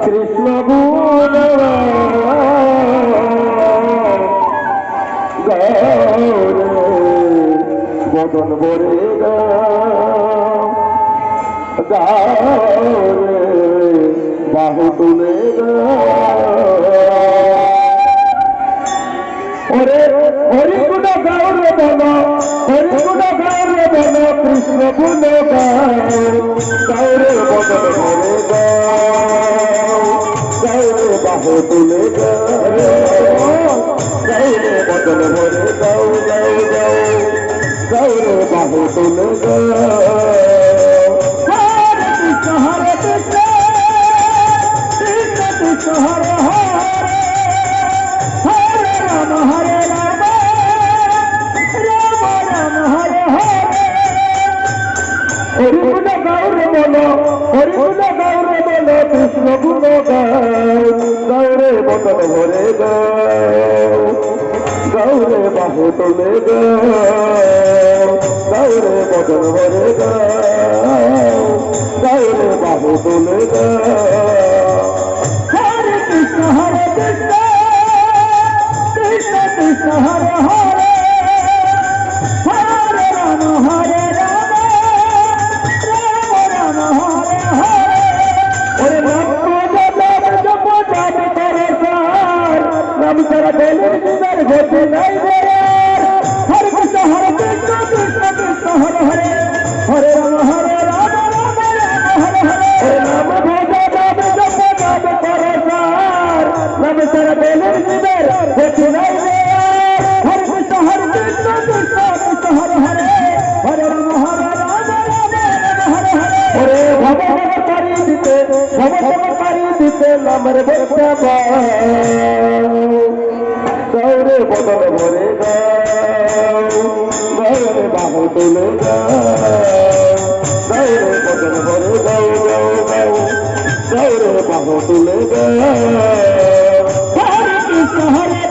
কৃষ্ণ গুণ বদন বরে বাহু তুলে ওরে হরিগুণ গাউরে বল হরিগুণ গাউরে বল কৃষ্ণ গুণ গাউরে বদন ভরে গাউরে বাহু তুলে গাউরে বদন ভরে গাউ গাউ গাউ গাউরে বাহু তুলে হরে কৃষ্ণ কৃষ্ণ কৃষ্ণ হরে হরে হরে রাম হরে রাম রাম রাম হরে হরে হরিগুণ গাউরে বলো হরিগুণ গাউরে বলো কৃষ্ণ গুণ গাউরে বদন ভরে গাউরে বাহু তুলে গাউরে বদন ভরে গাউরে বাহু তুলে হরে কৃষ্ণ কৃষ্ণ কৃষ্ণ হরে হরে হরে রাম হরে রাম রাম রাম হরে হরে ওরে নাম জপ জপ করে সার নাম সারা বেলের জীবন ঘটে নাই হরে কৃষ্ণ কৃষ্ণ কৃষ্ণ হরে হরে হরে রাম হরে রাম রাম রাম হরে হরে নাম ভজ নাম জপ জপ করে সার নাম সারা বেলের জীবন ঘটে নাই হরে কৃষ্ণ কৃষ্ণ কৃষ্ণ হরে হরে হরে রাম হরে রাম রাম রাম হরে হরে ওরে ভব পারি দিতে নামের বক্তা গৌরে বদন ভরে গৌরে বাহু তুলে গৌরে বদন ভরে গাউ গাউ গাউ গৌরে বাহু তুলে হরে কৃষ্ণ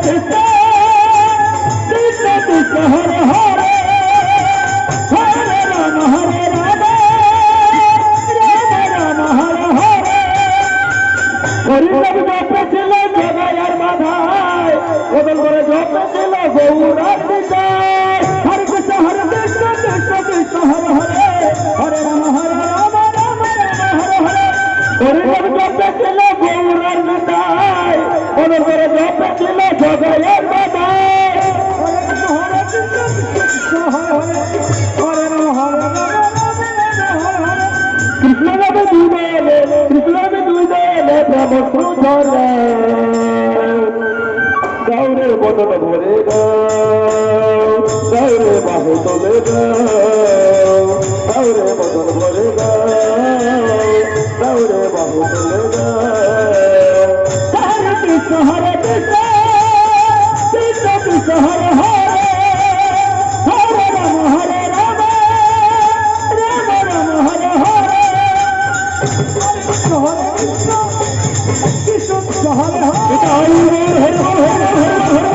কৃষ্ণ কৃষ্ণ কৃষ্ণ হরে হরে হরে রাম হরে রাম রাম রাম হরে হরে হরিনাম জপে ছিল জগায়ার বাধায় বদল করে জপে ছিল গৌরার দিশায় হরে কৃষ্ণ কৃষ্ণ কৃষ্ণ হরে হরে হরে রাম রাম রাম হরে হরে হরিনাম জপে ছিল গৌরার দিশায় বদল করে জপে ছিল জগায়ার বাধায় হরে কৃষ্ণ হরে হরে হরে রাম হরে রাম কৃষ্ণ নামে দুই দলে কৃষ্ণ নামে দুই দলে প্রেম সুধরে গৌরে বদন ভরে গৌরে বাহু তোলে গৌরে বদন ভরে গৌরে বাহু তোলে হরে কৃষ্ণ কৃষ্ণ কৃষ্ণ হরে হরে হরে রাম হরে রাম রাম রাম হরে হরে হরে কৃষ্ণ কৃষ্ণ হরে হরে হরে হরে হরে